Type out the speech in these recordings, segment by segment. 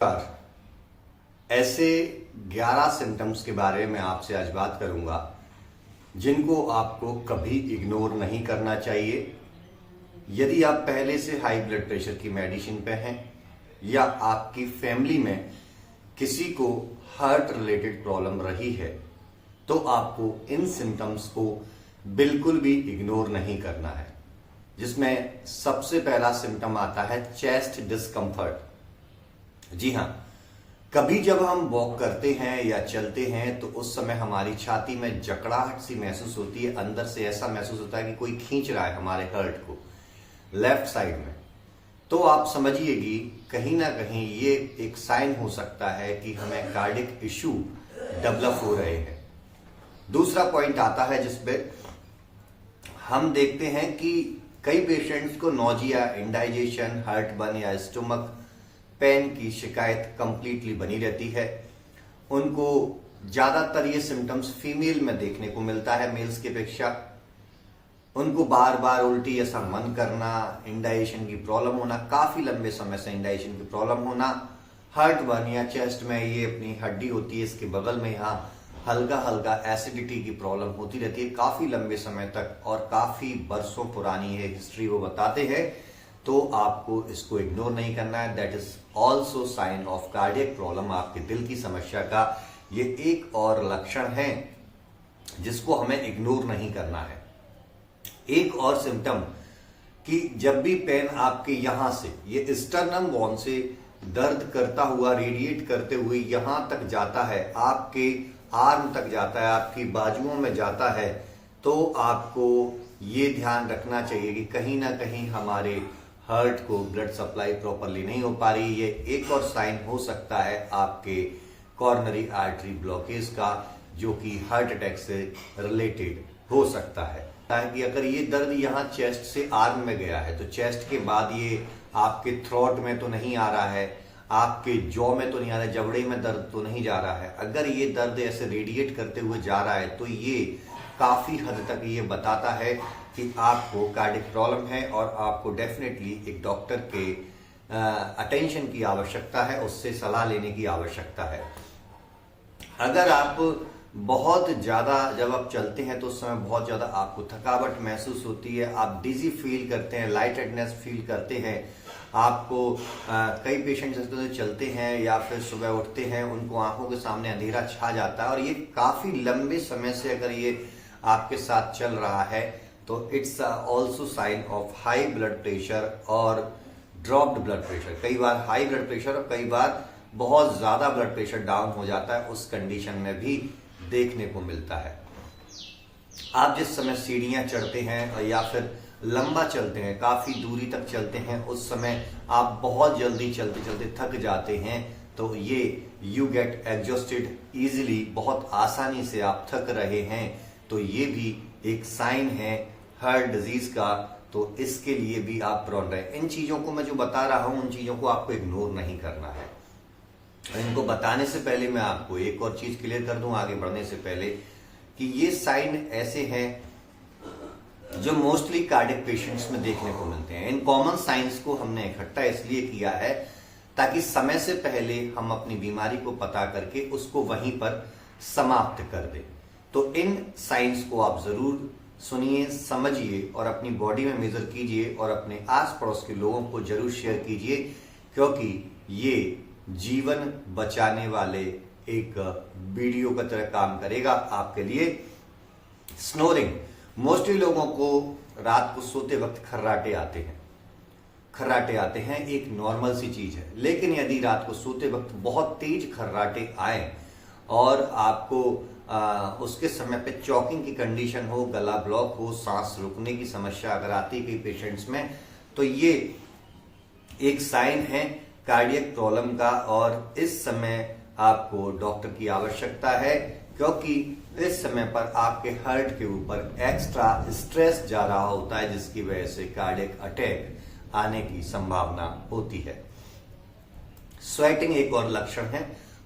ऐसे 11 सिम्टम्स के बारे में आपसे आज बात करूंगा जिनको आपको कभी इग्नोर नहीं करना चाहिए। यदि आप पहले से हाई ब्लड प्रेशर की मेडिसिन पे हैं या आपकी फैमिली में किसी को हार्ट रिलेटेड प्रॉब्लम रही है तो आपको इन सिम्टम्स को बिल्कुल भी इग्नोर नहीं करना है, जिसमें सबसे पहला सिम्टम आता है चेस्ट डिस्कम्फर्ट। जी हाँ, कभी जब हम वॉक करते हैं या चलते हैं तो उस समय हमारी छाती में जकड़ाहट सी महसूस होती है, अंदर से ऐसा महसूस होता है कि कोई खींच रहा है हमारे हार्ट को लेफ्ट साइड में। तो आप समझिएगी कहीं ना कहीं ये एक साइन हो सकता है कि हमें कार्डिक इश्यू डेवलप हो रहे हैं। दूसरा पॉइंट आता है जिसपे हम देखते हैं कि कई पेशेंट्स को नोजिया, इंडाइजेशन, हार्ट बर्न या स्टमक पेन की शिकायत कंप्लीटली बनी रहती है। उनको ज्यादातर ये सिम्टम्स फीमेल में देखने को मिलता है मेल्स की अपेक्षा। उनको बार बार उल्टी ऐसा मन करना, इंडाइजेशन की प्रॉब्लम होना, काफी लंबे समय से इंडाइजेशन की प्रॉब्लम होना, हार्ट बर्न या चेस्ट में ये अपनी हड्डी होती है इसके बगल में यहाँ हल्का हल्का एसिडिटी की प्रॉब्लम होती रहती है काफी लंबे समय तक और काफी बरसों पुरानी है हिस्ट्री वो बताते हैं। तो आपको इसको इग्नोर नहीं करना है। That is also sign of cardiac problem, आपके दिल की समस्या का ये एक और लक्षण है जिसको हमें इग्नोर नहीं करना है। एक और सिम्टम कि जब भी पेन आपके यहां से ये स्टर्नम बोन से दर्द करता हुआ रेडिएट करते हुए यहां तक जाता है, आपके आर्म तक जाता है, आपकी बाजुओं में जाता है, तो आपको ये ध्यान रखना चाहिए कि कहीं ना कहीं हमारे हार्ट को ब्लड सप्लाई प्रॉपरली नहीं हो पा रही। ये एक और साइन हो सकता है आपके कॉर्नरी आर्टरी ब्लॉकेज का, जो कि हार्ट अटैक से रिलेटेड हो सकता है। कि अगर ये दर्द यहाँ चेस्ट से आर्म में गया है तो चेस्ट के बाद ये आपके थ्रोट में तो नहीं आ रहा है, आपके जॉ में तो नहीं आ रहा है, जबड़े में दर्द तो नहीं जा रहा है। अगर ये दर्द ऐसे रेडिएट करते हुए जा रहा है तो ये काफी हद तक ये बताता है कि आपको कार्डियक प्रॉब्लम है और आपको डेफिनेटली एक डॉक्टर के अटेंशन की आवश्यकता है, उससे सलाह लेने की आवश्यकता है। अगर आप बहुत ज्यादा जब आप चलते हैं तो उस समय बहुत ज्यादा आपको थकावट महसूस होती है, आप डिजी फील करते हैं, लाइट हेडनेस फील करते हैं, आपको कई पेशेंट्स ऐसे चलते हैं या फिर सुबह उठते हैं उनको आंखों के सामने अंधेरा छा जाता है और ये काफी लंबे समय से अगर ये आपके साथ चल रहा है तो it's also sign of high blood pressure और ड्रॉप्ड ब्लड प्रेशर। कई बार हाई ब्लड प्रेशर और कई बार बहुत ज्यादा ब्लड प्रेशर डाउन हो जाता है, उस कंडीशन में भी देखने को मिलता है। आप जिस समय सीढ़ियां चढ़ते हैं या फिर लंबा चलते हैं, काफी दूरी तक चलते हैं, उस समय आप बहुत जल्दी चलते चलते थक जाते हैं, तो ये यू गेट एग्जॉस्टेड इजीली, बहुत आसानी से आप थक रहे हैं, तो ये भी एक साइन है हार्ट डिजीज का। तो इसके लिए भी आप प्रोन रहे। इन चीजों को मैं जो बता रहा हूं उन चीजों को आपको इग्नोर नहीं करना है। इनको बताने से पहले मैं आपको एक और चीज क्लियर कर दूं आगे बढ़ने से पहले कि ये साइन ऐसे हैं जो मोस्टली कार्डियक पेशेंट्स में देखने को मिलते हैं। इन कॉमन साइंस को हमने इकट्ठा इसलिए किया है ताकि समय से पहले हम अपनी बीमारी को पता करके उसको वहीं पर समाप्त कर दें। तो इन साइंस को आप जरूर सुनिए, समझिए और अपनी बॉडी में मेजर कीजिए और अपने आस पड़ोस के लोगों को जरूर शेयर कीजिए, क्योंकि ये जीवन बचाने वाले एक वीडियो का तरह काम करेगा आपके लिए। स्नोरिंग, मोस्टली लोगों को रात को सोते वक्त खर्राटे आते हैं, एक नॉर्मल सी चीज है। लेकिन यदि रात को सोते वक्त बहुत तेज खर्राटे आए और आपको उसके समय पे चॉकिंग की कंडीशन हो, गला ब्लॉक हो, सांस रुकने की समस्या अगर आती है कई पेशेंट्स में, तो ये एक साइन है कार्डियक प्रॉब्लम का और इस समय आपको डॉक्टर की आवश्यकता है, क्योंकि इस समय पर आपके हार्ट के ऊपर एक्स्ट्रा स्ट्रेस जा रहा होता है, जिसकी वजह से कार्डियक अटैक आने की संभावना होती है। स्वेटिंग एक और लक्षण है,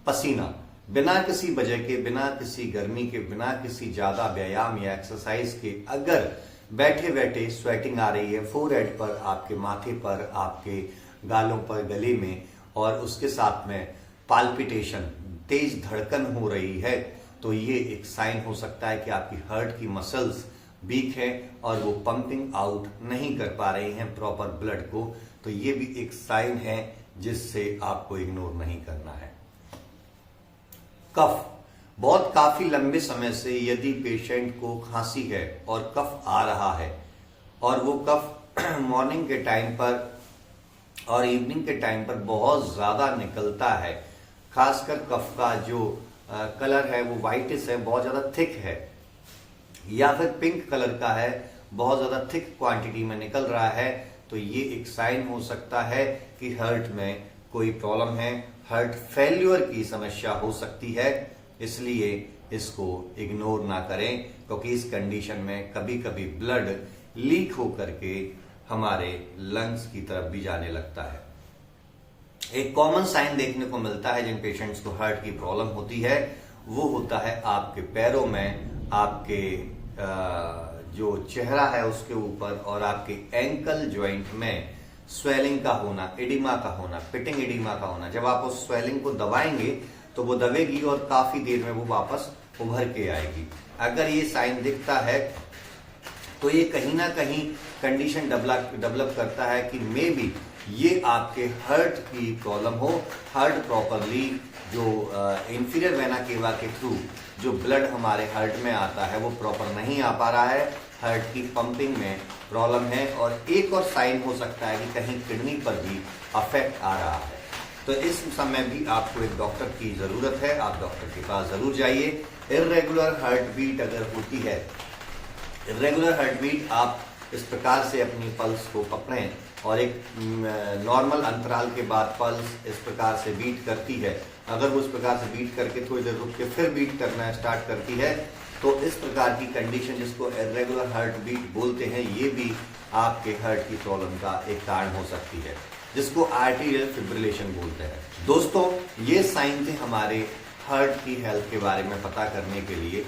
पसीना बिना किसी वजह के, बिना किसी गर्मी के, बिना किसी ज्यादा व्यायाम या एक्सरसाइज के अगर बैठे बैठे स्वेटिंग आ रही है फोरहेड पर, आपके माथे पर, आपके गालों पर, गले में, और उसके साथ में पाल्पिटेशन, तेज धड़कन हो रही है, तो ये एक साइन हो सकता है कि आपकी हार्ट की मसल्स वीक है और वो पंपिंग आउट नहीं कर पा रही हैं प्रॉपर ब्लड को। तो ये भी एक साइन है जिससे आपको इग्नोर नहीं करना है। कफ, बहुत काफी लंबे समय से यदि पेशेंट को खांसी है और कफ आ रहा है और वो कफ मॉर्निंग के टाइम पर और इवनिंग के टाइम पर बहुत ज्यादा निकलता है, खासकर कफ का जो कलर है वो व्हाइटिश है, बहुत ज्यादा थिक है, या फिर पिंक कलर का है, बहुत ज्यादा थिक क्वांटिटी में निकल रहा है, तो ये एक साइन हो सकता है कि हार्ट में कोई प्रॉब्लम है, हार्ट फेल्यूर की समस्या हो सकती है। इसलिए इसको इग्नोर ना करें, क्योंकि इस कंडीशन में कभी कभी ब्लड लीक होकर के हमारे लंग्स की तरफ भी जाने लगता है। एक कॉमन साइन देखने को मिलता है जिन पेशेंट्स को हार्ट की प्रॉब्लम होती है, वो होता है आपके पैरों में, आपके जो चेहरा है उसके ऊपर और आपके एंकल ज्वाइंट में स्वेलिंग का होना, एडिमा का होना, पिटिंग एडिमा का होना। जब आप उस स्वेलिंग को दबाएंगे तो वो दबेगी और काफी देर में वो वापस उभर के आएगी। अगर ये साइन दिखता है तो ये कहीं ना कहीं कंडीशन डेवलप करता है कि मे बी ये आपके हार्ट की प्रॉब्लम हो। हार्ट प्रॉपरली जो इंफीरियर वेना केवा के थ्रू जो ब्लड हमारे हार्ट में आता है वो प्रॉपर नहीं आ पा रहा है, हार्ट की पंपिंग में प्रॉब्लम है। और एक और साइन हो सकता है कि कहीं किडनी पर भी अफेक्ट आ रहा है। तो इस समय भी आपको एक डॉक्टर की जरूरत है, आप डॉक्टर के पास जरूर जाइए। इर्रेगुलर हार्ट बीट अगर होती है, इर्रेगुलर हार्ट बीट, आप इस प्रकार से अपनी पल्स को पकड़ें और एक नॉर्मल अंतराल के बाद पल्स इस प्रकार से बीट करती है। अगर वो इस प्रकार से बीट करके थोड़ी देर रुक के फिर बीट करना स्टार्ट करती है, तो इस प्रकार की कंडीशन जिसको इर्रेगुलर हार्ट बीट बोलते हैं, ये भी आपके हार्ट की प्रॉब्लम का एक कारण हो सकती है, जिसको आर्टीरियल फिब्रिलेशन बोलते हैं। दोस्तों, ये साइन थे हमारे हार्ट की हेल्थ के बारे में पता करने के लिए।